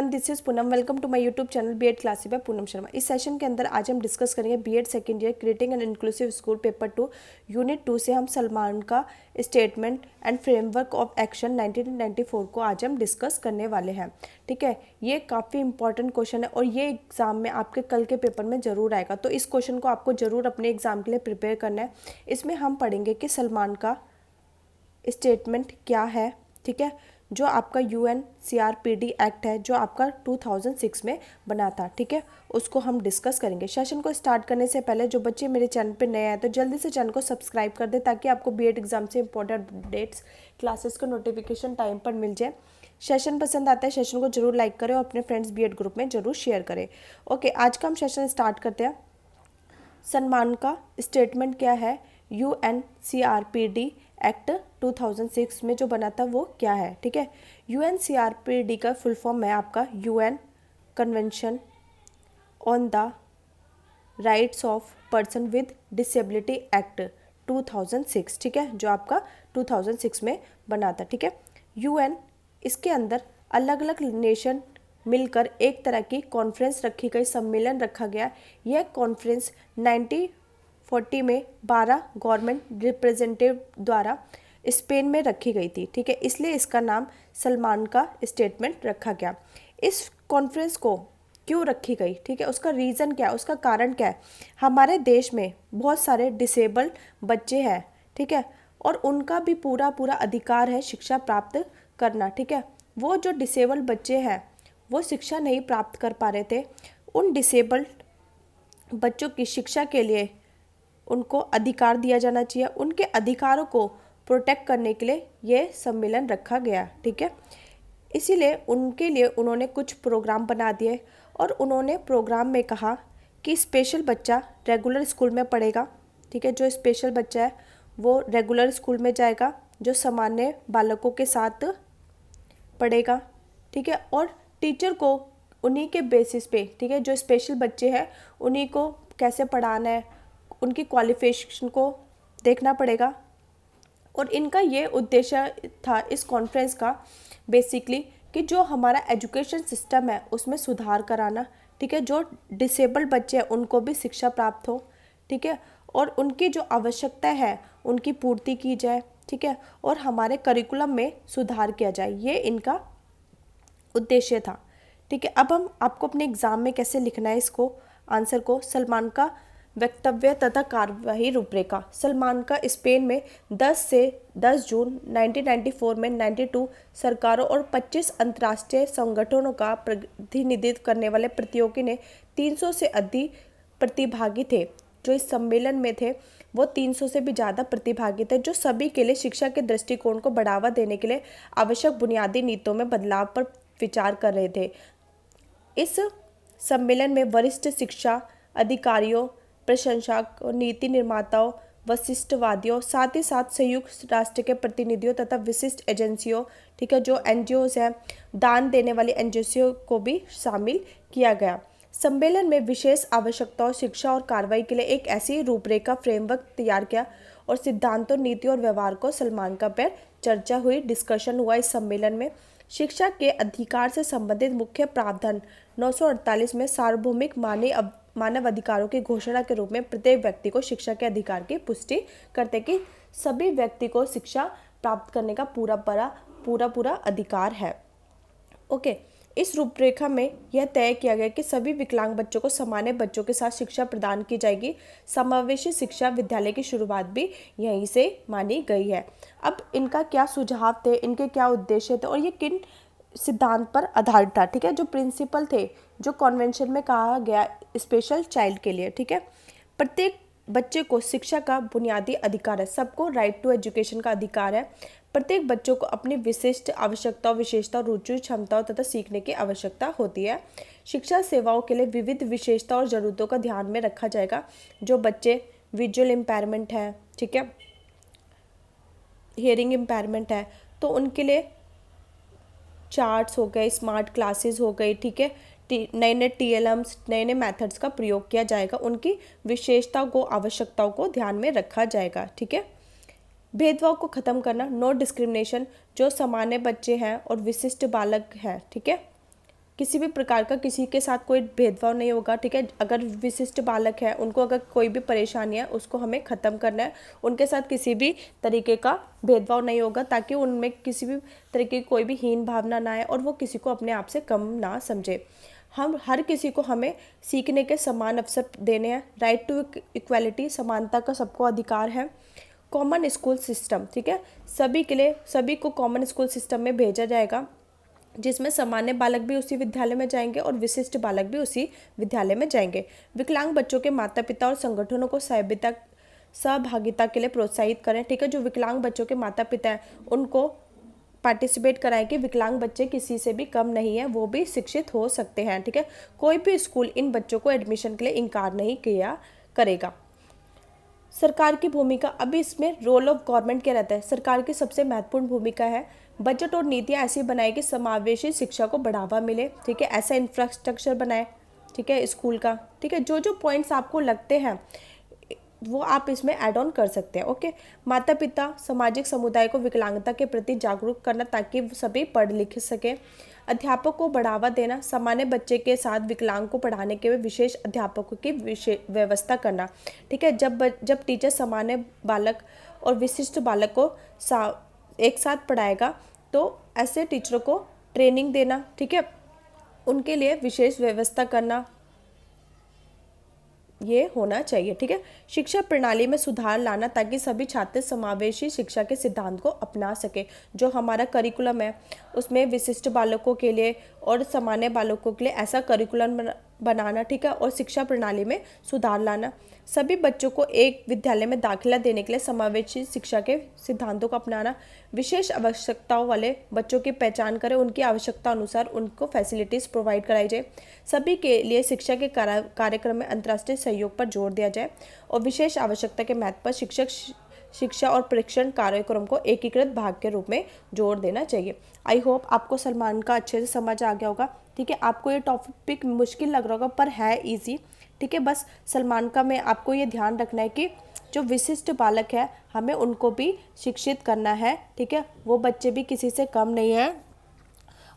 This is Poonam. Welcome to my YouTube channel BEd classes by Poonam Sharma. इस session के अंदर आज हम डिस्कस करेंगे BEd second year creating an inclusive school paper 2 unit 2 से हम सलमान का statement and framework of action 1994 को आज हम डिस्कस करने वाले हैं। ठीक है, ये काफ़ी इंपॉर्टेंट क्वेश्चन है और ये एग्जाम में आपके कल के पेपर में ज़रूर आएगा, तो इस क्वेश्चन को आपको ज़रूर अपने एग्जाम के लिए प्रिपेयर करना है। इसमें हम पढ़ेंगे कि सलमान का स्टेटमेंट क्या है। ठीक है, जो आपका UNCRPD एक्ट है जो आपका 2006 में बना था, ठीक है, उसको हम डिस्कस करेंगे। सेशन को स्टार्ट करने से पहले जो बच्चे मेरे चैनल पे नए आए तो जल्दी से चैनल को सब्सक्राइब कर दे ताकि आपको बीएड एग्जाम से इंपॉर्टेंट अपडेट्स क्लासेस का नोटिफिकेशन टाइम पर मिल जाए। सेशन पसंद आता है सेशन को जरूर लाइक करें और अपने फ्रेंड्स बीएड ग्रुप में जरूर शेयर करें। ओके, आज का हम सेशन स्टार्ट करते हैं। सलमान का स्टेटमेंट क्या है, UNCRPD एक्ट 2006 में जो बना था वो क्या है। ठीक है, UNCRPD का फुल फॉर्म है आपका UN convention on the rights of person with disability act 2006। ठीक है, जो आपका 2006 में बना था। ठीक है, UN इसके अंदर अलग अलग नेशन मिलकर एक तरह की कॉन्फ्रेंस रखी गई, सम्मेलन रखा गया। यह कॉन्फ्रेंस 1940 में 12 गवर्नमेंट रिप्रेजेंटेटिव द्वारा स्पेन में रखी गई थी। ठीक है, इसलिए इसका नाम सलमान का स्टेटमेंट रखा गया। इस कॉन्फ्रेंस को क्यों रखी गई, ठीक है, उसका रीज़न क्या है, उसका कारण क्या है। हमारे देश में बहुत सारे डिसेबल्ड बच्चे हैं, ठीक है, और उनका भी पूरा अधिकार है शिक्षा प्राप्त करना। ठीक है, वो जो डिसेबल्ड बच्चे हैं वो शिक्षा नहीं प्राप्त कर पा रहे थे। उन डिसेबल्ड बच्चों की शिक्षा के लिए उनको अधिकार दिया जाना चाहिए। उनके अधिकारों को प्रोटेक्ट करने के लिए ये सम्मेलन रखा गया। ठीक है, इसीलिए उनके लिए उन्होंने कुछ प्रोग्राम बना दिए और उन्होंने प्रोग्राम में कहा कि स्पेशल बच्चा रेगुलर स्कूल में पढ़ेगा। ठीक है, जो स्पेशल बच्चा है वो रेगुलर स्कूल में जाएगा, जो सामान्य बालकों के साथ पढ़ेगा। ठीक है, और टीचर को उन्हीं के बेसिस पे, ठीक है, जो स्पेशल बच्चे हैं उन्हीं को कैसे पढ़ाना है, उनकी क्वालिफिकेशन को देखना पड़ेगा। और इनका ये उद्देश्य था इस कॉन्फ्रेंस का बेसिकली कि जो हमारा एजुकेशन सिस्टम है उसमें सुधार कराना। ठीक है, जो डिसेबल्ड बच्चे हैं उनको भी शिक्षा प्राप्त हो। ठीक है, और उनकी जो आवश्यकता है उनकी पूर्ति की जाए। ठीक है, और हमारे करिकुलम में सुधार किया जाए, ये इनका उद्देश्य था। ठीक है, अब हम आपको अपने एग्जाम में कैसे लिखना है इसको आंसर को। सलमान का वक्तव्य तथा कार्यवाही रूपरेखा। सलमान का स्पेन में 10 से 10 जून 1994 में 92 सरकारों और 25 अंतर्राष्ट्रीय संगठनों का प्रतिनिधित्व करने वाले प्रतियोगी ने 300 से अधिक प्रतिभागी थे। जो इस सम्मेलन में थे वो 300 से भी ज़्यादा प्रतिभागी थे, जो सभी के लिए शिक्षा के दृष्टिकोण को बढ़ावा देने के लिए आवश्यक बुनियादी नीतियों में बदलाव पर विचार कर रहे थे। इस सम्मेलन में वरिष्ठ शिक्षा अधिकारियों, प्रशंसक, नीति निर्माताओं, वशिष्ठवादियों, साथ ही साथ संयुक्त राष्ट्र के प्रतिनिधियों तथा विशिष्ट एजेंसियों, ठीक है, जो NGOs हैं, दान देने वाली NGOs को भी शामिल किया गया। सम्मेलन में विशेष आवश्यकताओं, शिक्षा और कार्रवाई के लिए एक ऐसी रूपरेखा फ्रेमवर्क तैयार किया और सिद्धांतों, नीति और व्यवहार को सलमान का पर चर्चा हुई, डिस्कशन हुआ। इस सम्मेलन में शिक्षा के अधिकार से संबंधित मुख्य प्रावधान 948 में सार्वभौमिक मानव अधिकारों की घोषणा के रूप में प्रत्येक व्यक्ति को शिक्षा के अधिकार की पुष्टि करते कि सभी व्यक्ति को शिक्षा प्राप्त करने का पूरा अधिकार है। ओके, इस रूपरेखा में यह तय किया गया कि सभी विकलांग बच्चों को सामान्य बच्चों के साथ शिक्षा प्रदान की जाएगी। समावेशी शिक्षा विद्यालय की शुरुआत भी यहीं से मानी गई है। अब इनका क्या सुझाव थे, इनके क्या उद्देश्य थे और ये किन सिद्धांत पर आधारित था। ठीक है, जो प्रिंसिपल थे जो कॉन्वेंशन में कहा गया स्पेशल चाइल्ड के लिए। ठीक है, प्रत्येक बच्चे को शिक्षा का बुनियादी अधिकार है, सबको राइट टू एजुकेशन का अधिकार है। प्रत्येक बच्चों को अपनी विशिष्ट आवश्यकताओं, विशेषताओं, रुचि, क्षमताओं तथा सीखने की आवश्यकता होती है। शिक्षा सेवाओं के लिए विविध विशेषताओं और जरूरतों का ध्यान में रखा जाएगा। जो बच्चे विजुअल इम्पेयरमेंट है, ठीक है, हियरिंग इम्पेयरमेंट है, तो उनके लिए चार्ट्स हो गए, स्मार्ट क्लासेस हो गई, ठीक है, नए TLMs, नए मेथड्स का प्रयोग किया जाएगा। उनकी विशेषताओं को, आवश्यकताओं को ध्यान में रखा जाएगा। ठीक है, भेदभाव को खत्म करना, नो डिस्क्रिमिनेशन, जो सामान्य बच्चे हैं और विशिष्ट बालक हैं, ठीक है, किसी भी प्रकार का किसी के साथ कोई भेदभाव नहीं होगा, ठीक है। अगर विशिष्ट बालक है, उनको अगर कोई भी परेशानी है, उसको हमें ख़त्म करना है। उनके साथ किसी भी तरीके का भेदभाव नहीं होगा, ताकि उनमें किसी भी तरीके की कोई भी हीन भावना ना आए और वो किसी को अपने आप से कम ना समझे। हम हर किसी को हमें सीखने के समान अवसर देने हैं। राइट टू इक्वालिटी, समानता का सबको अधिकार है। कॉमन स्कूल सिस्टम, ठीक है, सभी के लिए, सभी को कॉमन स्कूल सिस्टम में भेजा जाएगा, जिसमें सामान्य बालक भी उसी विद्यालय में जाएंगे और विशिष्ट बालक भी उसी विद्यालय में जाएंगे। विकलांग बच्चों के माता पिता और संगठनों को सहभागिता के लिए प्रोत्साहित करें, ठीक है। जो विकलांग बच्चों के माता पिता हैं, उनको पार्टिसिपेट कराएं कि विकलांग बच्चे किसी से भी कम नहीं है, वो भी शिक्षित हो सकते हैं, ठीक है। कोई भी स्कूल इन बच्चों को एडमिशन के लिए इनकार नहीं किया करेगा। सरकार की भूमिका, अभी इसमें रोल ऑफ गवर्नमेंट क्या रहता है। सरकार की सबसे महत्वपूर्ण भूमिका है बजट और नीतियाँ ऐसी बनाए कि समावेशी शिक्षा को बढ़ावा मिले, ठीक है। ऐसा इंफ्रास्ट्रक्चर बनाए, ठीक है, स्कूल का, ठीक है। जो जो पॉइंट्स आपको लगते हैं वो आप इसमें ऐड ऑन कर सकते हैं, ओके। माता पिता सामाजिक समुदाय को विकलांगता के प्रति जागरूक करना, ताकि सभी पढ़ लिख सकें। अध्यापक को बढ़ावा देना, सामान्य बच्चे के साथ विकलांग को पढ़ाने के लिए विशेष अध्यापकों की व्यवस्था करना, ठीक है। जब टीचर सामान्य बालक और विशिष्ट बालक को एक साथ पढ़ाएगा, तो ऐसे टीचरों को ट्रेनिंग देना, ठीक है, उनके लिए विशेष व्यवस्था करना, ये होना चाहिए, ठीक है। शिक्षा प्रणाली में सुधार लाना, ताकि सभी छात्र समावेशी शिक्षा के सिद्धांत को अपना सके। जो हमारा करिकुलम है, उसमें विशिष्ट बालकों के लिए और सामान्य बालकों के लिए ऐसा करिकुलम बनाना, ठीक है। और शिक्षा प्रणाली में सुधार लाना, सभी बच्चों को एक विद्यालय में दाखिला देने के लिए समावेशी शिक्षा के सिद्धांतों को अपनाना। विशेष आवश्यकताओं वाले बच्चों की पहचान करें, उनकी आवश्यकता अनुसार उनको फैसिलिटीज़ प्रोवाइड कराई जाए। सभी के लिए शिक्षा के कार्यक्रम में अंतर्राष्ट्रीय सहयोग पर जोर दिया जाए और विशेष आवश्यकता के महत्व पर शिक्षा और प्रशिक्षण कार्यक्रम को एकीकृत भाग के रूप में जोर देना चाहिए। आई होप आपको सलमान का अच्छे से समझ आ गया होगा, ठीक है। आपको ये टॉपिक मुश्किल लग रहा होगा, पर है इजी, ठीक है। बस सलमान का में आपको ये ध्यान रखना है कि जो विशिष्ट बालक है, हमें उनको भी शिक्षित करना है, ठीक है। वो बच्चे भी किसी से कम नहीं है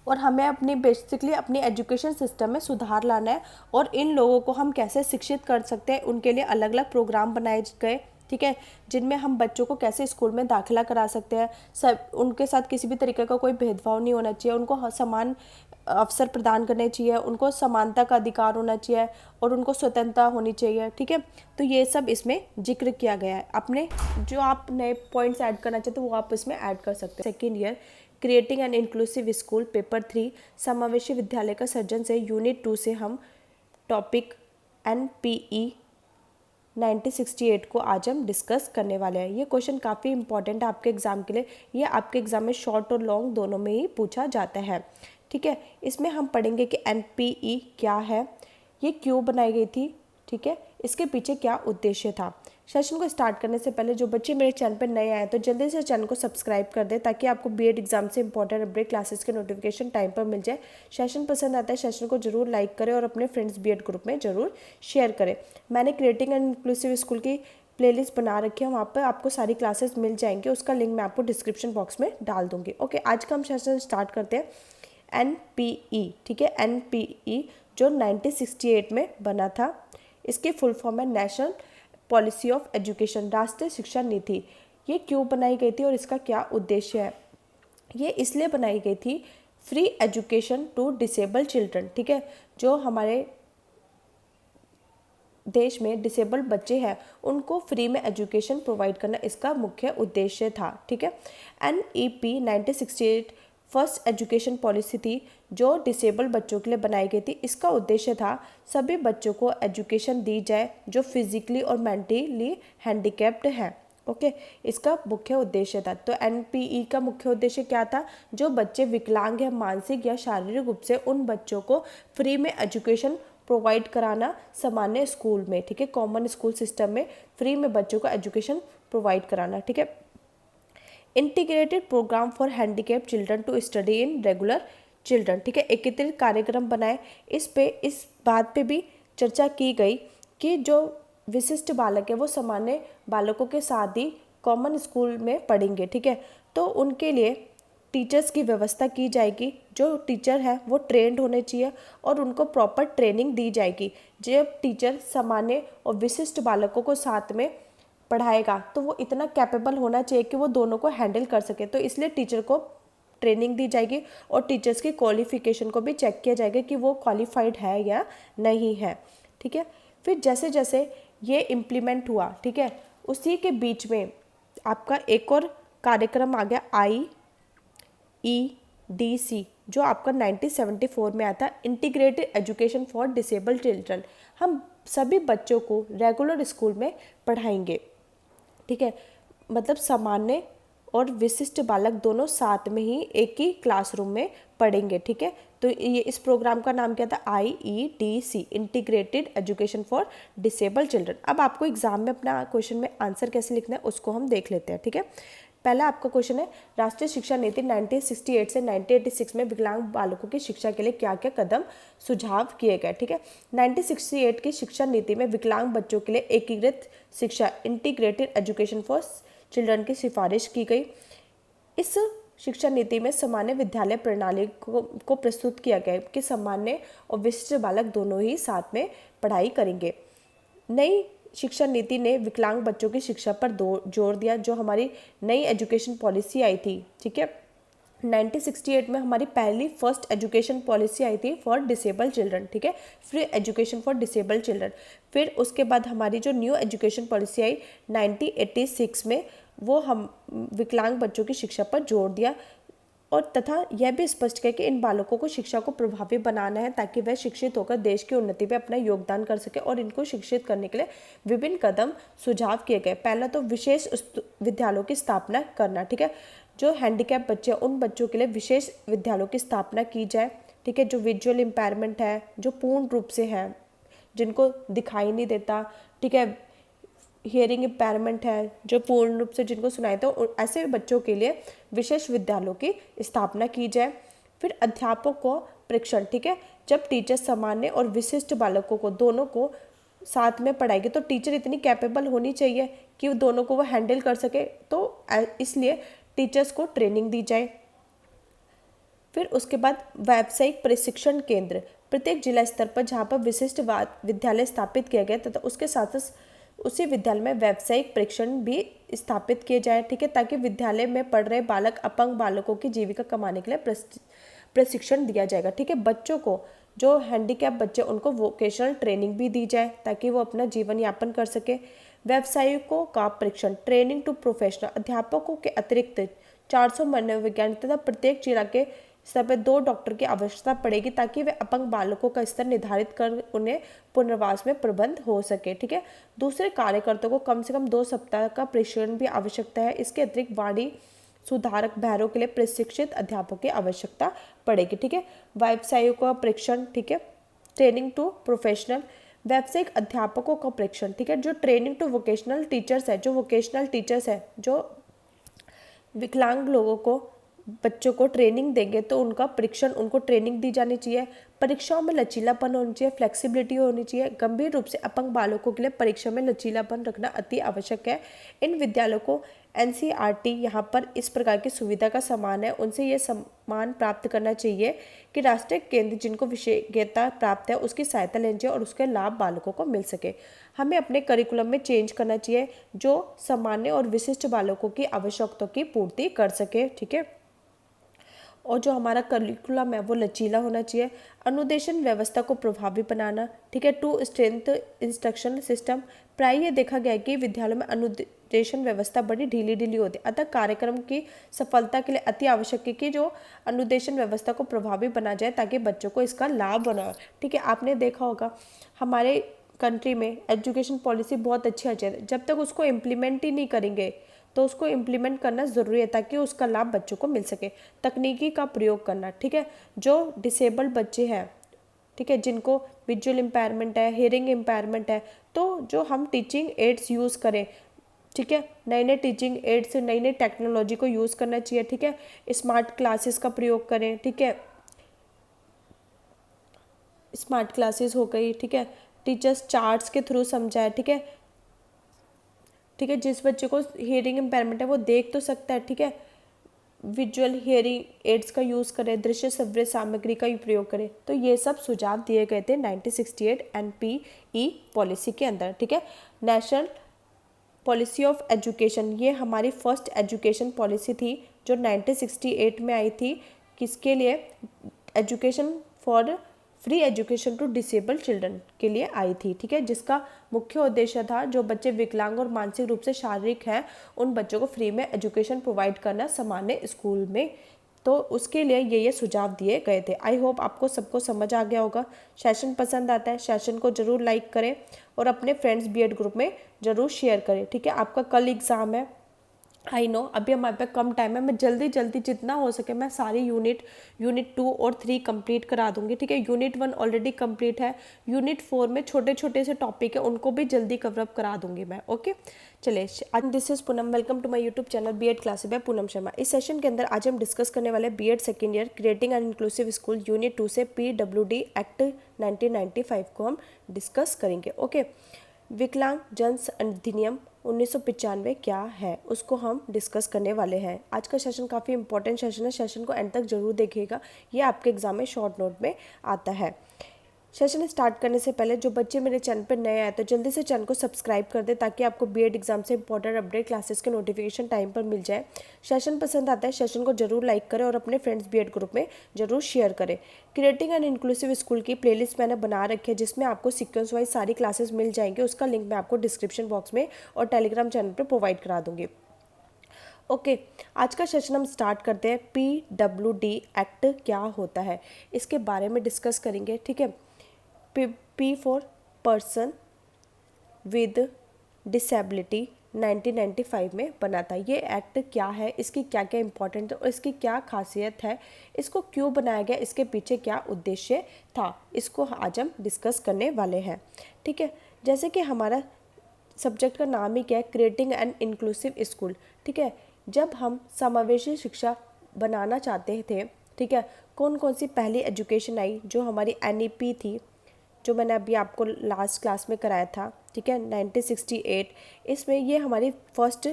और हमें अपनी बेसिकली अपनी एजुकेशन सिस्टम में सुधार लाना है। और इन लोगों को हम कैसे शिक्षित कर सकते हैं, उनके लिए अलग अलग प्रोग्राम बनाए गए, ठीक है, जिनमें हम बच्चों को कैसे स्कूल में दाखिला करा सकते हैं। सब उनके साथ किसी भी तरीके का कोई भेदभाव नहीं होना चाहिए, उनको समान अवसर प्रदान करने चाहिए, उनको समानता का अधिकार होना चाहिए और उनको स्वतंत्रता होनी चाहिए, ठीक है। तो ये सब इसमें जिक्र किया गया है। अपने जो आप नए पॉइंट्स ऐड करना चाहते हो वो आप इसमें ऐड कर सकते हैं। Second year creating an inclusive school, paper 3 समावेशी विद्यालय का सर्जन से यूनिट 2 से हम टॉपिक NPE 1968 को आज हम डिस्कस करने वाले हैं। ये क्वेश्चन काफ़ी इंपॉर्टेंट है आपके एग्जाम के लिए। ये आपके एग्जाम में शॉर्ट और लॉन्ग दोनों में ही पूछा जाता है, ठीक है। इसमें हम पढ़ेंगे कि NPE क्या है, ये क्यों बनाई गई थी, ठीक है, इसके पीछे क्या उद्देश्य था। सेशन को स्टार्ट करने से पहले जो बच्चे मेरे चैनल पर नए आए तो जल्दी से चैनल को सब्सक्राइब कर दे, ताकि आपको बीएड एग्जाम से इंपॉर्टेंट अपडेट क्लासेस के नोटिफिकेशन टाइम पर मिल जाए। सेशन पसंद आता है, सेशन को जरूर लाइक करें और अपने फ्रेंड्स बीएड ग्रुप में जरूर शेयर करें। मैंने क्रिएटिंग एन इंक्लूसिव स्कूल की प्लेलिस्ट बना रखी है, वहाँ पर आपको सारी क्लासेस मिल जाएंगी, उसका लिंक मैं आपको डिस्क्रिप्शन बॉक्स में डाल दूँगी। ओके, आज का हम सेशन स्टार्ट करते हैं। NPE, ठीक है, NPE जो 1968 में बना था, इसकी फुल फॉर्म है नेशनल पॉलिसी ऑफ एजुकेशन, राष्ट्रीय शिक्षा नीति। ये क्यों बनाई गई थी और इसका क्या उद्देश्य है। ये इसलिए बनाई गई थी free education to disable children, ठीक है, जो हमारे देश में डिसेबल्ड बच्चे हैं उनको फ्री में एजुकेशन प्रोवाइड करना इसका मुख्य उद्देश्य था, ठीक है। NEP 1968 फर्स्ट एजुकेशन पॉलिसी थी जो डिसेबल बच्चों के लिए बनाई गई थी। इसका उद्देश्य था सभी बच्चों को एजुकेशन दी जाए जो फिजिकली और मेंटली हैंडीकैप्ड हैं, ओके, इसका मुख्य उद्देश्य था। तो NPE का मुख्य उद्देश्य क्या था, जो बच्चे विकलांग या मानसिक या शारीरिक रूप से, उन बच्चों को फ्री में एजुकेशन प्रोवाइड कराना सामान्य स्कूल में, ठीक है, कॉमन स्कूल सिस्टम में फ्री में बच्चों को एजुकेशन प्रोवाइड कराना, ठीक है। Integrated program for handicapped children to study in regular children, ठीक है, एकीकृत कार्यक्रम बनाए। इस बात पे भी चर्चा की गई कि जो विशिष्ट बालक है वो सामान्य बालकों के साथ ही कॉमन स्कूल में पढ़ेंगे, ठीक है। तो उनके लिए टीचर्स की व्यवस्था की जाएगी। जो टीचर है वो ट्रेंड होने चाहिए और उनको प्रॉपर ट्रेनिंग दी जाएगी। जब टीचर सामान्य और विशिष्ट बालकों को साथ में पढ़ाएगा तो वो इतना कैपेबल होना चाहिए कि वो दोनों को हैंडल कर सके। तो इसलिए टीचर को ट्रेनिंग दी जाएगी और टीचर्स की क्वालिफिकेशन को भी चेक किया जाएगा कि वो क्वालिफाइड है या नहीं है। ठीक है, फिर जैसे जैसे ये इम्प्लीमेंट हुआ, ठीक है, उसी के बीच में आपका एक और कार्यक्रम आ गया IEDC, जो आपका 1974 में आया था, integrated education for disabled children. हम सभी बच्चों को रेगुलर स्कूल में पढ़ाएंगे। ठीक है, मतलब सामान्य और विशिष्ट बालक दोनों साथ में ही एक ही क्लासरूम में पढ़ेंगे। ठीक है, तो ये इस प्रोग्राम का नाम क्या था? IEDC, integrated education for disabled children. अब आपको एग्जाम में अपना क्वेश्चन में आंसर कैसे लिखना है उसको हम देख लेते हैं। ठीक है, पहला आपका क्वेश्चन है, राष्ट्रीय शिक्षा नीति 1968 से 1986 में विकलांग बालकों की शिक्षा के लिए क्या क्या कदम सुझाव किए गए। ठीक है, 1968 की शिक्षा नीति में विकलांग बच्चों के लिए एकीकृत शिक्षा, इंटीग्रेटेड एजुकेशन फॉर चिल्ड्रन की सिफारिश की गई। इस शिक्षा नीति में सामान्य विद्यालय प्रणाली को प्रस्तुत किया गया कि सामान्य और विशिष्ट बालक दोनों ही साथ में पढ़ाई करेंगे। नई शिक्षा नीति ने विकलांग बच्चों की शिक्षा पर जोर दिया। जो हमारी नई एजुकेशन पॉलिसी आई थी, ठीक है, 1968 में हमारी पहली फर्स्ट एजुकेशन पॉलिसी आई थी फॉर डिसेबल चिल्ड्रन। ठीक है, free education for disable children. फिर उसके बाद हमारी जो न्यू एजुकेशन पॉलिसी आई 1986 में, वो हम विकलांग बच्चों की शिक्षा पर जोर दिया और तथा यह भी स्पष्ट किया कि इन बालकों को शिक्षा को प्रभावी बनाना है ताकि वह शिक्षित होकर देश की उन्नति में अपना योगदान कर सके और इनको शिक्षित करने के लिए विभिन्न कदम सुझाव किए गए। पहला तो विशेष विद्यालयों की स्थापना करना। ठीक है, जो हैंडीकैप बच्चे उन बच्चों के लिए विशेष विद्यालयों की स्थापना की जाए। ठीक है, जो विजुअल इम्पेयरमेंट है, जो पूर्ण रूप से है, जिनको दिखाई नहीं देता, ठीक है, हियरिंग इम्पेयरमेंट है, जो पूर्ण रूप से जिनको सुनाई दे, तो ऐसे बच्चों के लिए विशेष विद्यालयों की स्थापना की जाए। फिर अध्यापक को प्रशिक्षण। ठीक है, जब टीचर सामान्य और विशिष्ट बालकों को दोनों को साथ में पढ़ाएगी तो टीचर इतनी कैपेबल होनी चाहिए कि वो दोनों को वो हैंडल कर सके, तो इसलिए टीचर्स को ट्रेनिंग दी जाए। फिर उसके बाद व्यावसायिक प्रशिक्षण केंद्र प्रत्येक जिला स्तर पर जहाँ पर विशिष्ट विद्यालय स्थापित किया गया तथा उसके साथ उसी विद्यालय में व्यावसायिक प्रशिक्षण भी स्थापित किए जाए। ठीक है, ताकि विद्यालय में पढ़ रहे बालक अपंग बालकों की जीविका कमाने के लिए प्रशिक्षण दिया जाएगा। ठीक है, बच्चों को जो हैंडीकैप बच्चे उनको वोकेशनल ट्रेनिंग भी दी जाए ताकि वो अपना जीवन यापन कर सके। व्यावसायिकों का प्रशिक्षण, ट्रेनिंग टू प्रोफेशनल। अध्यापकों के अतिरिक्त 400 मनोवैज्ञानिक तथा प्रत्येक जिला के स्तर पर 2 डॉक्टर की आवश्यकता पड़ेगी ताकि वे अपंग बालकों का स्तर निर्धारित कर उन्हें पुनर्वास में प्रबंध हो सके। ठीक है, दूसरे कार्यकर्ताओं को कम से कम 2 सप्ताह का प्रशिक्षण भी आवश्यकता है। इसके अतिरिक्त वाणी सुधारक बहरों के लिए प्रशिक्षित अध्यापकों की आवश्यकता पड़ेगी। ठीक है, व्यावसायिकों का प्रशिक्षण। ठीक है, ट्रेनिंग टू प्रोफेशनल। व्यावसायिक अध्यापकों का प्रशिक्षण। ठीक है, जो ट्रेनिंग टू वोकेशनल टीचर्स है, जो विकलांग लोगों को बच्चों को ट्रेनिंग देंगे तो उनका परीक्षण, उनको ट्रेनिंग दी जानी चाहिए। परीक्षाओं में लचीलापन होनी चाहिए, फ्लेक्सिबिलिटी होनी चाहिए। गंभीर रूप से अपंग बालकों के लिए परीक्षा में लचीलापन रखना अति आवश्यक है। इन विद्यालयों को NCERT यहाँ पर इस प्रकार की सुविधा का समान है, उनसे ये सम्मान प्राप्त करना चाहिए कि राष्ट्रीय केंद्र जिनको विशेषज्ञता प्राप्त है उसकी सहायता लेनी चाहिए और उसके लाभ बालकों को मिल सके। हमें अपने करिकुलम में चेंज करना चाहिए जो सामान्य और विशिष्ट बालकों की आवश्यकताओं की पूर्ति कर सके। ठीक है, और जो हमारा करिकुलम है वो लचीला होना चाहिए। अनुदेशन व्यवस्था को प्रभावी बनाना। ठीक है, टू स्ट्रेंथ इंस्ट्रक्शन सिस्टम। प्राय ये देखा गया है कि विद्यालयों में अनुदेशन व्यवस्था बड़ी ढीली होती है, अतः कार्यक्रम की सफलता के लिए अति आवश्यक है कि जो अनुदेशन व्यवस्था को प्रभावी बना जाए ताकि बच्चों को इसका लाभ बना। ठीक है, आपने देखा होगा हमारे कंट्री में एजुकेशन पॉलिसी बहुत अच्छी है, जब तक उसको इम्प्लीमेंट ही नहीं करेंगे तो उसको इम्प्लीमेंट करना ज़रूरी है ताकि उसका लाभ बच्चों को मिल सके। तकनीकी का प्रयोग करना। ठीक है, जो डिसेबल्ड बच्चे हैं, ठीक है, जिनको विजुअल इम्पेयरमेंट है, हियरिंग इम्पेयरमेंट है, तो जो हम टीचिंग एड्स यूज़ करें। ठीक है, नए टीचिंग एड्स, नई टेक्नोलॉजी को यूज़ करना चाहिए। ठीक है, स्मार्ट क्लासेस का प्रयोग करें। ठीक है, स्मार्ट क्लासेस हो गई। ठीक है, टीचर्स चार्ट्स के थ्रू समझाए। ठीक है, जिस बच्चे को हियरिंग इम्पेयरमेंट है वो देख तो सकता है, ठीक है, विजुअल हियरिंग एड्स का यूज़ करें, दृश्य श्रव्य सामग्री का प्रयोग करें। तो ये सब सुझाव दिए गए थे 1968 NPE पॉलिसी के अंदर, ठीक है। नेशनल पॉलिसी ऑफ एजुकेशन, ये हमारी फर्स्ट एजुकेशन पॉलिसी थी जो 1968 में आई थी। किसके लिए? Education for free education to disable children के लिए आई थी, ठीक है, जिसका मुख्य उद्देश्य था जो बच्चे विकलांग और मानसिक रूप से शारीरिक हैं उन बच्चों को फ्री में एजुकेशन प्रोवाइड करना सामान्य स्कूल में। तो उसके लिए ये सुझाव दिए गए थे। आई होप आपको सबको समझ आ गया होगा। सेशन पसंद आता है, सेशन को जरूर लाइक करें और अपने फ्रेंड्स बीएड ग्रुप में जरूर शेयर करें, ठीक है। आपका कल एग्ज़ाम है, आई नो अभी हमारे पास कम टाइम है, मैं जल्दी जल्दी जितना हो सके मैं सारी यूनिट 2 और 3 कंप्लीट करा दूंगी, ठीक है। यूनिट 1 ऑलरेडी कंप्लीट है, यूनिट 4 में छोटे छोटे से टॉपिक है उनको भी जल्दी कवर अप करा दूंगी मैं, ओके। चलिए, आज this is Poonam, welcome to my YouTube channel BEd classes by Poonam Sharma. इस सेशन के अंदर आज हम डिस्कस करने वाले BEd second year creating an inclusive school unit 2 से PWD एक्ट 1995 को हम डिस्कस करेंगे, ओके। विकलांग जन अधिनियम 1995 क्या है उसको हम डिस्कस करने वाले हैं। आज का सेशन काफ़ी इंपॉर्टेंट सेशन है, सेशन को एंड तक जरूर देखिएगा, ये आपके एग्जाम में शॉर्ट नोट में आता है। सेशन स्टार्ट करने से पहले जो बच्चे मेरे चैनल पर नए आए तो जल्दी से चैनल को सब्सक्राइब कर दे ताकि आपको बीएड एग्जाम से इंपॉर्टेंट अपडेट क्लासेस के नोटिफिकेशन टाइम पर मिल जाए। सेशन पसंद आता है, सेशन को जरूर लाइक करें और अपने फ्रेंड्स बीएड ग्रुप में जरूर शेयर करें। क्रिएटिंग एन इंक्लूसिव स्कूल की प्लेलिस्ट मैंने बना रखी है जिसमें आपको सीक्वेंस वाइज सारी क्लासेस मिल जाएंगे, उसका लिंक मैं आपको डिस्क्रिप्शन बॉक्स में और टेलीग्राम चैनल पर प्रोवाइड करा दूंगी, ओके। आज का सेशन हम स्टार्ट करते हैं। PWD एक्ट क्या होता है इसके बारे में डिस्कस करेंगे, ठीक है। P for person with disability 1995 में बना था। ये एक्ट क्या है, इसकी क्या क्या इंपॉर्टेंट है और इसकी क्या खासियत है, इसको क्यों बनाया गया, इसके पीछे क्या उद्देश्य था, इसको आज हम डिस्कस करने वाले हैं, ठीक है। जैसे कि हमारा सब्जेक्ट का नाम ही क्या है, क्रिएटिंग एन इंक्लूसिव स्कूल, ठीक है। जब हम समावेशी शिक्षा बनाना चाहते थे, ठीक है, कौन कौन सी पहली एजुकेशन आई जो हमारी NEP थी, जो मैंने अभी आपको लास्ट क्लास में कराया था, ठीक है, 1968। इसमें ये हमारी फर्स्ट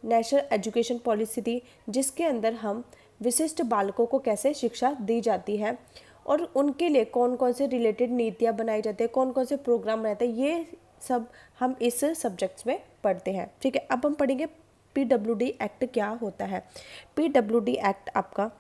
नेशनल एजुकेशन पॉलिसी थी जिसके अंदर हम विशिष्ट बालकों को कैसे शिक्षा दी जाती है और उनके लिए कौन कौन से रिलेटेड नीतियाँ बनाई जाती है, कौन कौन से प्रोग्राम रहते हैं, ये सब हम इस सब्जेक्ट्स में पढ़ते हैं, ठीक है। अब हम पढ़ेंगे PWD एक्ट क्या होता है। PWD एक्ट आपका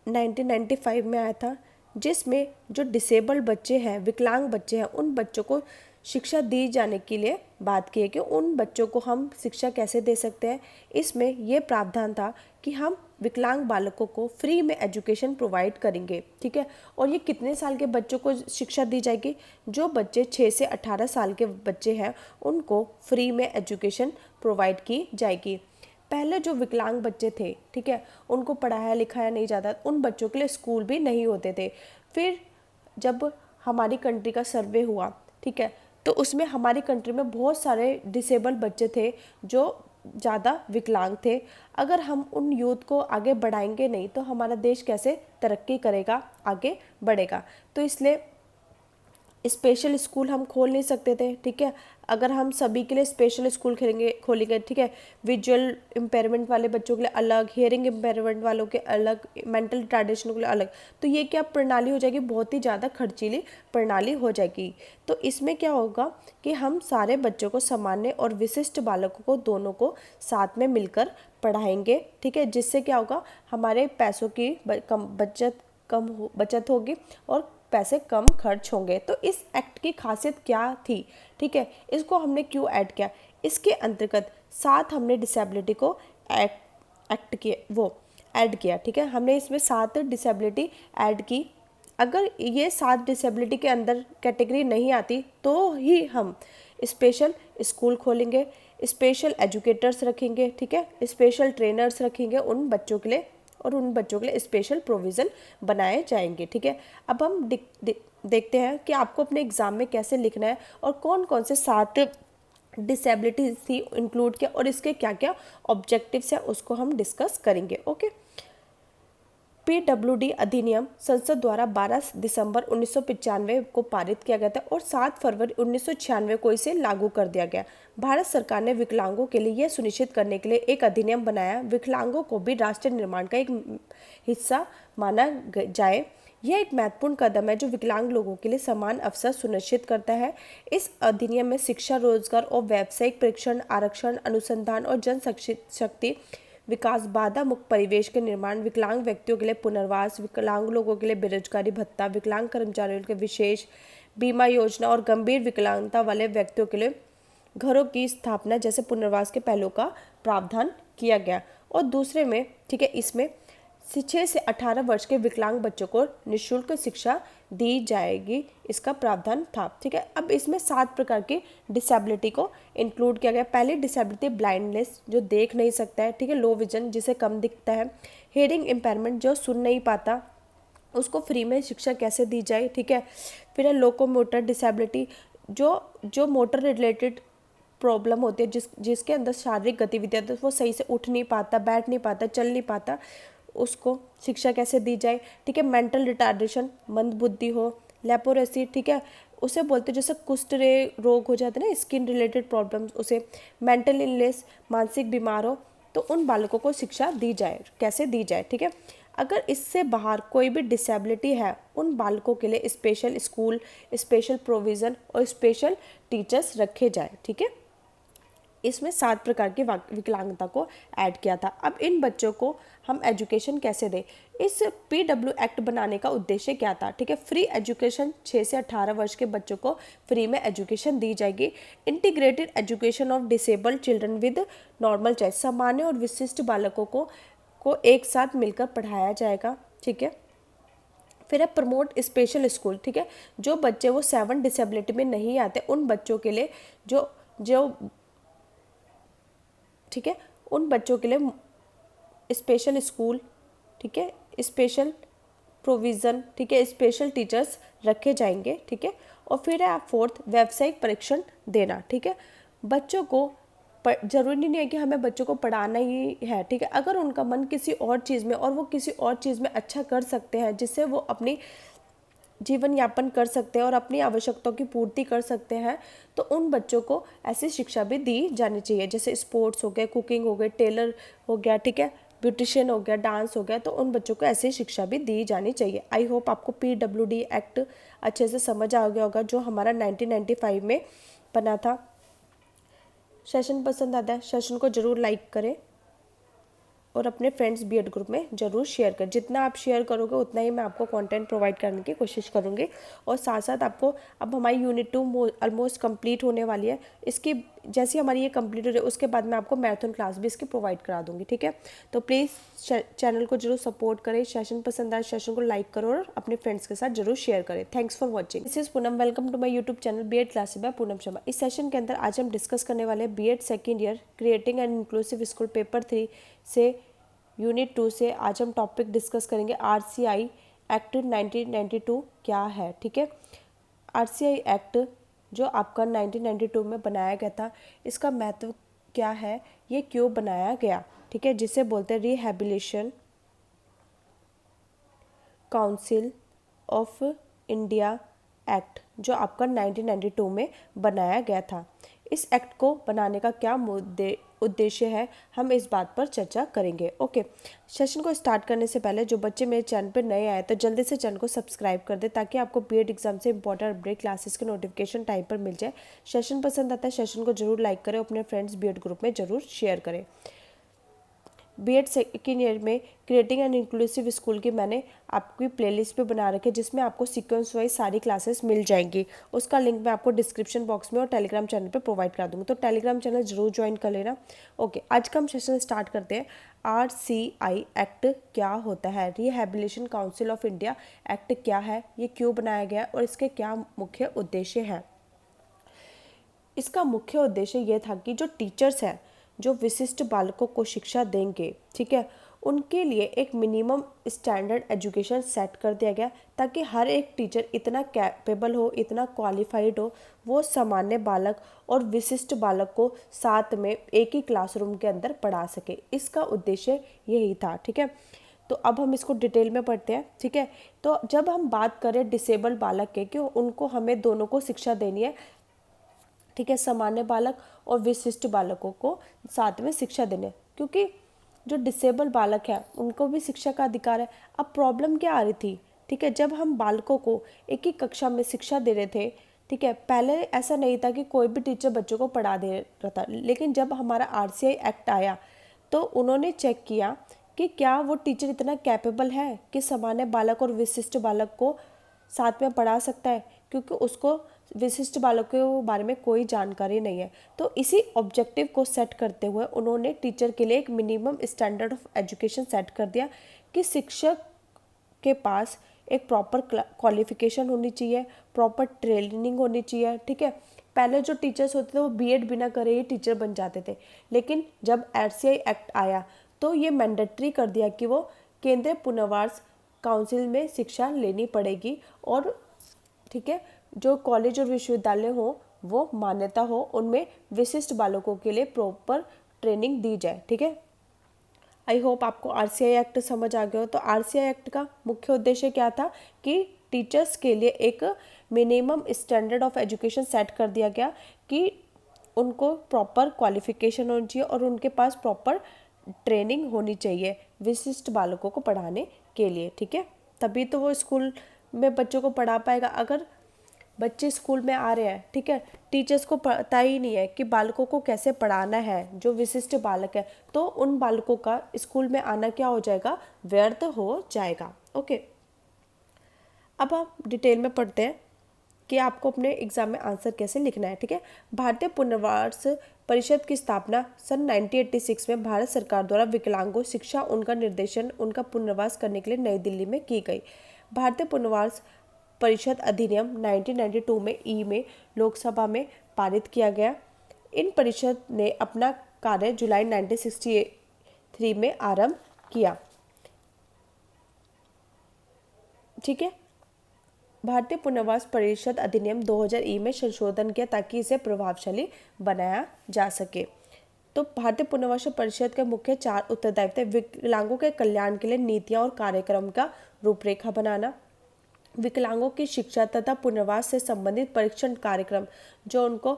1995 में आया था जिसमें जो डिसेबल्ड बच्चे हैं, विकलांग बच्चे हैं, उन बच्चों को शिक्षा दी जाने के लिए बात की है कि उन बच्चों को हम शिक्षा कैसे दे सकते हैं। इसमें यह प्रावधान था कि हम विकलांग बालकों को फ्री में एजुकेशन प्रोवाइड करेंगे, ठीक है। और ये कितने साल के बच्चों को शिक्षा दी जाएगी? जो बच्चे 6 से 18 साल के बच्चे हैं उनको फ्री में एजुकेशन प्रोवाइड की जाएगी। पहले जो विकलांग बच्चे थे, ठीक है, उनको पढ़ाया लिखाया नहीं जाता, उन बच्चों के लिए स्कूल भी नहीं होते थे। फिर जब हमारी कंट्री का सर्वे हुआ, ठीक है, तो उसमें हमारी कंट्री में बहुत सारे डिसेबल बच्चे थे जो ज़्यादा विकलांग थे। अगर हम उन यूथ को आगे बढ़ाएंगे नहीं तो हमारा देश कैसे तरक्की करेगा, आगे बढ़ेगा। तो इसलिए स्पेशल स्कूल हम खोल नहीं सकते थे, ठीक है। अगर हम सभी के लिए स्पेशल स्कूल खोलेंगे, ठीक है, विजुअल इम्पेयरमेंट वाले बच्चों के लिए अलग, हियरिंग इम्पेयरमेंट वालों के अलग, मेंटल रिटार्डेशन के लिए अलग, तो ये क्या प्रणाली हो जाएगी, बहुत ही ज़्यादा खर्चीली प्रणाली हो जाएगी। तो इसमें क्या होगा कि हम सारे बच्चों को सामान्य और विशिष्ट बालकों को दोनों को साथ में मिलकर पढ़ाएंगे, ठीक है, जिससे क्या होगा हमारे पैसों की बचत होगी और पैसे कम खर्च होंगे। तो इस एक्ट की खासियत क्या थी, ठीक है, इसको हमने क्यों ऐड किया? इसके अंतर्गत 7 हमने डिसेबिलिटी को ऐड किया, ठीक है। हमने इसमें 7 डिसेबिलिटी ऐड की। अगर ये 7 डिसेबिलिटी के अंदर कैटेगरी नहीं आती तो ही हम स्पेशल स्कूल खोलेंगे, स्पेशल एजुकेटर्स रखेंगे, ठीक है, स्पेशल ट्रेनर्स रखेंगे उन बच्चों के लिए और उन बच्चों के लिए स्पेशल प्रोविज़न बनाए जाएंगे, ठीक है। अब हम देखते हैं कि आपको अपने एग्ज़ाम में कैसे लिखना है और कौन कौन से 7 डिसेबिलिटीज थी इंक्लूड किया और इसके क्या क्या ऑब्जेक्टिव्स हैं उसको हम डिस्कस करेंगे, ओके। PWD अधिनियम संसद द्वारा 12 दिसंबर 1995 को पारित किया गया था और 7 फरवरी 1996 को इसे लागू कर दिया गया। भारत सरकार ने विकलांगों के लिए यह सुनिश्चित करने के लिए एक अधिनियम बनाया, विकलांगों को भी राष्ट्र निर्माण का एक हिस्सा माना जाए। यह एक महत्वपूर्ण कदम है जो विकलांग लोगों के लिए समान अवसर सुनिश्चित करता है। इस अधिनियम में शिक्षा, रोजगार और व्यावसायिक प्रशिक्षण, आरक्षण, अनुसंधान और जनशक्ति विकास, बाधा मुक्त परिवेश के निर्माण, विकलांग व्यक्तियों के लिए पुनर्वास, विकलांग लोगों के लिए बेरोजगारी भत्ता, विकलांग कर्मचारियों के विशेष बीमा योजना और गंभीर विकलांगता वाले व्यक्तियों के लिए घरों की स्थापना जैसे पुनर्वास के पहलू का प्रावधान किया गया। और दूसरे में इसमें 6 से 18 वर्ष के विकलांग बच्चों को निःशुल्क शिक्षा दी जाएगी, इसका प्रावधान था। अब इसमें 7 प्रकार की डिसेबिलिटी को इंक्लूड किया गया। पहली डिसेबिलिटी ब्लाइंडनेस, जो देख नहीं सकता है, लो विजन, जिसे कम दिखता है। हियरिंग इम्पेयरमेंट, जो सुन नहीं पाता, उसको फ्री में शिक्षा कैसे दी जाए। फिर है लोकोमोटर डिसेबिलिटी, जो मोटर रिलेटेड प्रॉब्लम होती है, जिसके अंदर शारीरिक गतिविधियाँ, तो वो सही से उठ नहीं पाता, बैठ नहीं पाता, चल नहीं पाता, उसको शिक्षा कैसे दी जाए। मेंटल रिटार्डेशन, मंद बुद्धि हो। लेपोरेसी, उसे बोलते हैं जैसे कुष्ठ रोग हो जाते हैं ना, स्किन रिलेटेड प्रॉब्लम्स, उसे। मेंटल इलनेस, मानसिक बीमार हो, तो उन बालकों को शिक्षा दी जाए, कैसे दी जाए। अगर इससे बाहर कोई भी डिसेबिलिटी है, उन बालकों के लिए स्पेशल स्कूल, स्पेशल प्रोविज़न और स्पेशल टीचर्स रखे जाए। इसमें 7 प्रकार की विकलांगता को ऐड किया था। अब इन बच्चों को हम एजुकेशन कैसे दें, इस PW एक्ट बनाने का उद्देश्य क्या था। फ्री एजुकेशन, 6 से 18 वर्ष के बच्चों को फ्री में एजुकेशन दी जाएगी। Integrated education of disabled children with normal child, सामान्य और विशिष्ट बालकों को एक साथ मिलकर पढ़ाया जाएगा। फिर है प्रमोट स्पेशल स्कूल, जो बच्चे वो 7 डिसेबिलिटी में नहीं आते, उन बच्चों के लिए उन बच्चों के लिए special school, special provision, special teachers रखे जाएंगे। और फिर है 4th व्यावसायिक परीक्षण देना। बच्चों को जरूरी नहीं है कि हमें बच्चों को पढ़ाना ही है। अगर उनका मन किसी और चीज़ में, और वो किसी और चीज़ में अच्छा कर सकते हैं, जिससे वो अपनी जीवन यापन कर सकते हैं और अपनी आवश्यकताओं की पूर्ति कर सकते हैं, तो उन बच्चों को ऐसी शिक्षा भी दी जानी चाहिए। जैसे स्पोर्ट्स हो गए, कुकिंग हो गए, टेलर हो गया, ब्यूटिशियन हो गया, डांस हो गया, तो उन बच्चों को ऐसी शिक्षा भी दी जानी चाहिए। आई होप आपको PWD एक्ट अच्छे से समझ आ गया होगा, जो हमारा 1995 में बना था। सेशन पसंद आता है, सेशन को ज़रूर लाइक करें और अपने फ्रेंड्स बीएड ग्रुप में ज़रूर शेयर करें। जितना आप शेयर करोगे उतना ही मैं आपको कंटेंट प्रोवाइड करने की कोशिश करूँगी। और साथ साथ आपको, अब हमारी यूनिट 2 ऑलमोस्ट कंप्लीट होने वाली है। इसकी जैसे हमारी ये कंप्लीट हो जाए, उसके बाद मैं आपको मैराथन क्लास भी इसकी प्रोवाइड करा दूँगी। तो प्लीज़ चैनल को जरूर सपोर्ट करें। सेशन पसंद आए, सेशन को लाइक करो और अपने फ्रेंड्स के साथ जरूर शेयर करें। Thanks for watching. This is Poonam, welcome to my YouTube channel BEd classes by Poonam Sharma. इस सेशन के अंदर आज हम डिस्कस करने वाले हैं BEd second year creating an inclusive school paper 3 से यूनिट 2 से। आज हम टॉपिक डिस्कस करेंगे RCI एक्ट 1992 क्या है। RCI एक्ट जो आपका 1992 में बनाया गया था, इसका महत्व क्या है, ये क्यों बनाया गया, जिसे बोलते हैं rehabilitation council of India act, जो आपका 1992 में बनाया गया था। इस एक्ट को बनाने का क्या उद्देश्य है, हम इस बात पर चर्चा करेंगे। ओके, सेशन को स्टार्ट करने से पहले जो बच्चे मेरे चैनल पर नए आए तो जल्दी से चैनल को सब्सक्राइब कर दे, ताकि आपको BEd एग्जाम से इंपॉर्टेंट अपडेट क्लासेस के नोटिफिकेशन टाइम पर मिल जाए। सेशन पसंद आता है, सेशन को जरूर लाइक करें, अपने फ्रेंड्स BEd ग्रुप में जरूर शेयर करें। BEd सेकेंड ईयर में क्रिएटिंग एन इंक्लूसिव स्कूल की मैंने आपकी प्लेलिस्ट पे बना रखी है, जिसमें आपको सीक्वेंस वाइज सारी क्लासेस मिल जाएंगी। उसका लिंक मैं आपको डिस्क्रिप्शन बॉक्स में और टेलीग्राम चैनल पे प्रोवाइड करा दूँगी, तो टेलीग्राम चैनल जरूर ज्वाइन कर लेना। ओके, आज का हम सेशन स्टार्ट करते हैं। RCI एक्ट क्या होता है, rehabilitation council of India act क्या है, ये क्यों बनाया गया और इसके क्या मुख्य उद्देश्य हैं। इसका मुख्य उद्देश्य ये था कि जो टीचर्स हैं, जो विशिष्ट बालकों को शिक्षा देंगे, उनके लिए एक मिनिमम स्टैंडर्ड एजुकेशन सेट कर दिया गया, ताकि हर एक टीचर इतना कैपेबल हो, इतना क्वालिफाइड हो, वो सामान्य बालक और विशिष्ट बालक को साथ में एक ही क्लासरूम के अंदर पढ़ा सके। इसका उद्देश्य यही था। तो अब हम इसको डिटेल में पढ़ते हैं, ठीक है। तो जब हम बात करें डिसेबल बालक के कि उनको हमें दोनों को शिक्षा देनी है, ठीक है, सामान्य बालक और विशिष्ट बालकों को साथ में शिक्षा देने, क्योंकि जो डिसेबल बालक है उनको भी शिक्षा का अधिकार है। अब प्रॉब्लम क्या आ रही थी, ठीक है, जब हम बालकों को एक ही कक्षा में शिक्षा दे रहे थे, ठीक है, पहले ऐसा नहीं था कि कोई भी टीचर बच्चों को पढ़ा दे रहा था, लेकिन जब हमारा आरसीआई एक्ट आया तो उन्होंने चेक किया कि क्या वो टीचर इतना कैपेबल है कि सामान्य बालक और विशिष्ट बालक को साथ में पढ़ा सकता है, क्योंकि उसको विशिष्ट बालकों के बारे में कोई जानकारी नहीं है। तो इसी ऑब्जेक्टिव को सेट करते हुए उन्होंने टीचर के लिए एक minimum standard of education set कर दिया कि शिक्षक के पास एक प्रॉपर क्वालिफिकेशन होनी चाहिए, प्रॉपर ट्रेनिंग होनी चाहिए, ठीक है। पहले जो टीचर्स होते थे वो बीएड बिना करे ही टीचर बन जाते थे, लेकिन जब आरसीआई एक्ट आया तो ये मैंडेटरी कर दिया कि वो केंद्रीय पुनर्वास काउंसिल में शिक्षा लेनी पड़ेगी, और ठीक है, जो कॉलेज और विश्वविद्यालय हो वो मान्यता हो, उनमें विशिष्ट बालकों के लिए प्रॉपर ट्रेनिंग दी जाए, ठीक है। आई होप आपको आरसीआई एक्ट समझ आ गया हो। तो आरसीआई एक्ट का मुख्य उद्देश्य क्या था कि टीचर्स के लिए एक minimum standard of education set कर दिया गया कि उनको प्रॉपर क्वालिफिकेशन होनी चाहिए और उनके पास प्रॉपर ट्रेनिंग होनी चाहिए विशिष्ट बालकों को पढ़ाने के लिए, ठीक है। तभी तो वो स्कूल में बच्चों को पढ़ा पाएगा। अगर बच्चे स्कूल में आ रहे हैं, ठीक है, टीचर्स को पता ही नहीं है कि बालकों को कैसे पढ़ाना है, जो विशिष्ट बालक है, तो उन बालकों का स्कूल में आना क्या हो जाएगा, व्यर्थ हो जाएगा। ओके, अब आप डिटेल में पढ़ते हैं कि आपको अपने एग्जाम में आंसर कैसे लिखना है, ठीक है। भारतीय पुनर्वास परिषद की स्थापना सन 1986 में भारत सरकार द्वारा विकलांगों शिक्षा, उनका निर्देशन, उनका पुनर्वास करने के लिए नई दिल्ली में की गई। भारतीय पुनर्वास परिषद अधिनियम 1992 में लोकसभा में पारित किया गया। इन परिषद ने अपना कार्य जुलाई 1963 में आरंभ किया, ठीक है। भारतीय पुनर्वास परिषद अधिनियम 2000 में संशोधन किया ताकि इसे प्रभावशाली बनाया जा सके। तो भारतीय पुनर्वास परिषद के मुख्य 4 उत्तरदायित्व: विकलांगों के कल्याण के लिए नीतियां और कार्यक्रम का रूपरेखा बनाना, विकलांगों की शिक्षा तथा पुनर्वास से संबंधित परीक्षण कार्यक्रम, जो उनको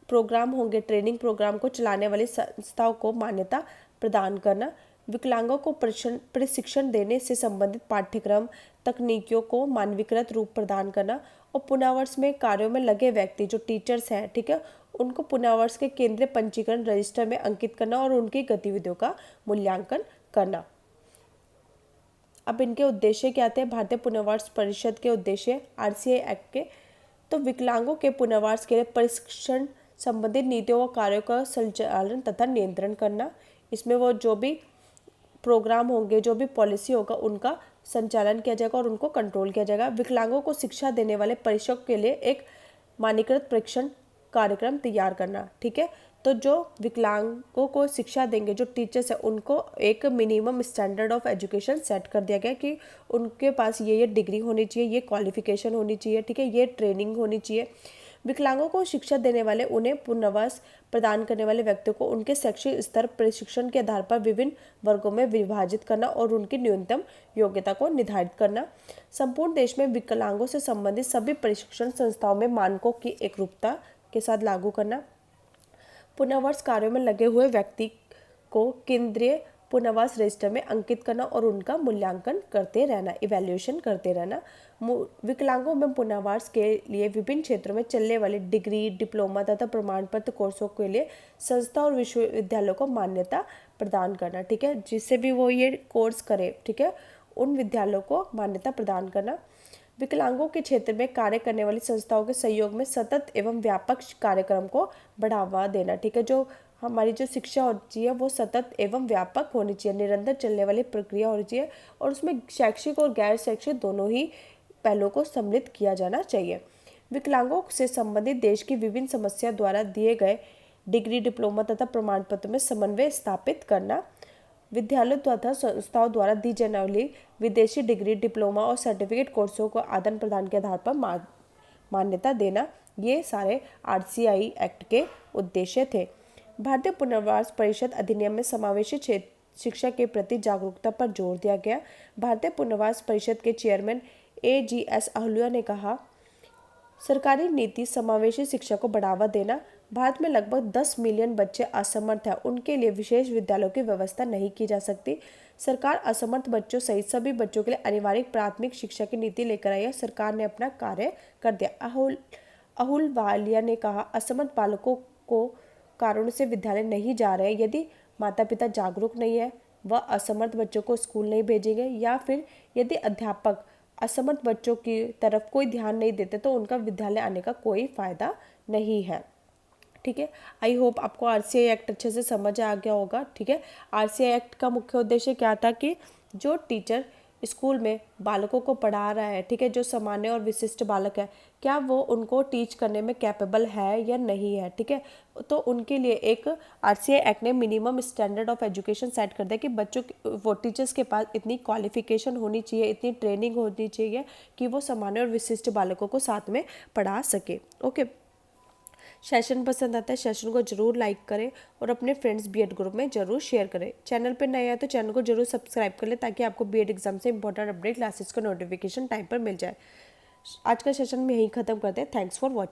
प्रोग्राम होंगे, ट्रेनिंग प्रोग्राम को चलाने वाली संस्थाओं को मान्यता प्रदान करना, विकलांगों को प्रशिक्षण देने से संबंधित पाठ्यक्रम तकनीकियों को मानवीकृत रूप प्रदान करना, और पुनर्वास में कार्यों में लगे व्यक्ति जो टीचर्स हैं, ठीक है, उनको पुनर्वास के केंद्रीय पंजीकरण रजिस्टर में अंकित करना और उनकी गतिविधियों का मूल्यांकन करना। अब इनके उद्देश्य क्या थे, भारतीय पुनर्वास परिषद के उद्देश्य आरसीआई एक्ट के। तो विकलांगों के पुनर्वास के लिए प्रशिक्षण संबंधित नीतियों व कार्यों का संचालन तथा नियंत्रण करना। इसमें वो जो भी प्रोग्राम होंगे, जो भी पॉलिसी होगा, उनका संचालन किया जाएगा और उनको कंट्रोल किया जाएगा। विकलांगों को शिक्षा देने वाले परिषद के लिए एक मानकीकृत परीक्षण कार्यक्रम तैयार करना, ठीक है। तो जो विकलांगों को शिक्षा देंगे, जो टीचर्स हैं, उनको एक minimum standard of education set कर दिया गया कि उनके पास ये डिग्री होनी चाहिए, ये क्वालिफिकेशन होनी चाहिए, ठीक है, ये ट्रेनिंग होनी चाहिए। विकलांगों को शिक्षा देने वाले, उन्हें पुनर्वास प्रदान करने वाले व्यक्तियों को उनके शैक्षिक स्तर प्रशिक्षण के आधार पर विभिन्न वर्गों में विभाजित करना और उनकी न्यूनतम योग्यता को निर्धारित करना। संपूर्ण देश में विकलांगों से संबंधित सभी प्रशिक्षण संस्थाओं में मानकों की एकरूपता के साथ लागू करना। पुनर्वास कार्यों में लगे हुए व्यक्ति को केंद्रीय पुनर्वास रजिस्टर में अंकित करना और उनका मूल्यांकन करते रहना, इवैल्यूएशन करते रहना। विकलांगों में पुनर्वास के लिए विभिन्न क्षेत्रों में चलने वाले डिग्री, डिप्लोमा तथा प्रमाण पत्र कोर्सों के लिए संस्था और विश्वविद्यालयों को मान्यता प्रदान करना, ठीक है, जिससे भी वो ये कोर्स करे, ठीक है, उन विद्यालयों को मान्यता प्रदान करना। विकलांगों के क्षेत्र में कार्य करने वाली संस्थाओं के सहयोग में सतत एवं व्यापक कार्यक्रम को बढ़ावा देना, ठीक है। जो हमारी जो शिक्षा होनी है वो सतत एवं व्यापक होनी चाहिए, निरंतर चलने वाली प्रक्रिया होनी चाहिए, और उसमें शैक्षिक और गैर शैक्षिक दोनों ही पहलुओं को सम्मिलित किया जाना चाहिए। विकलांगों से संबंधित देश की विभिन्न समस्या द्वारा दिए गए डिग्री, डिप्लोमा तथा प्रमाण पत्र में समन्वय स्थापित करना। विद्यालयों तथा संस्थाओं द्वारा दी जाने वाली विदेशी डिग्री, डिप्लोमा और सर्टिफिकेट कोर्सों को आदान प्रदान के आधार पर मान्यता देना, ये सारे आरसीआई एक्ट के उद्देश्य थे। भारतीय पुनर्वास परिषद अधिनियम में समावेशी शिक्षा के प्रति जागरूकता पर जोर दिया गया। भारतीय पुनर्वास परिषद के चेयरमैन AGS अहलुवालिया ने कहा, सरकारी नीति समावेशी शिक्षा को बढ़ावा देना। भारत में लगभग 10 मिलियन बच्चे असमर्थ हैं, उनके लिए विशेष विद्यालयों की व्यवस्था नहीं की जा सकती। सरकार असमर्थ बच्चों सहित सभी बच्चों के लिए अनिवार्य प्राथमिक शिक्षा की नीति लेकर आई है। सरकार ने अपना कार्य कर दिया। अहलुवालिया ने कहा, असमर्थ बालकों को कारणों से विद्यालय नहीं जा रहे हैं। यदि माता पिता जागरूक नहीं है, वह असमर्थ बच्चों को स्कूल नहीं भेजेंगे, या फिर यदि अध्यापक असमर्थ बच्चों की तरफ कोई ध्यान नहीं देते तो उनका विद्यालय आने का कोई फायदा नहीं है। ठीक है, आई होप आपको RCI एक्ट अच्छे से समझ आ गया होगा। ठीक है, RCI एक्ट का मुख्य उद्देश्य क्या था कि जो टीचर स्कूल में बालकों को पढ़ा रहा है, ठीक है, जो सामान्य और विशिष्ट बालक है, क्या वो उनको टीच करने में कैपेबल है या नहीं है। ठीक है, तो उनके लिए एक RCI एक्ट ने minimum standard of education set कर दिया कि बच्चों वो टीचर्स के पास इतनी क्वालिफिकेशन होनी चाहिए, इतनी ट्रेनिंग होनी चाहिए कि वो सामान्य और विशिष्ट बालकों को साथ में पढ़ा सके। ओके, सेशन पसंद आता है, सेशन को जरूर लाइक करें और अपने फ्रेंड्स बीएड ग्रुप में जरूर शेयर करें। चैनल पर नए हैं तो चैनल को जरूर सब्सक्राइब कर लें ताकि आपको बीएड एग्जाम से इंपॉर्टेंट अपडेट क्लासेस का नोटिफिकेशन टाइम पर मिल जाए। आज का सेशन में यहीं खत्म करते हैं। Thanks for watching.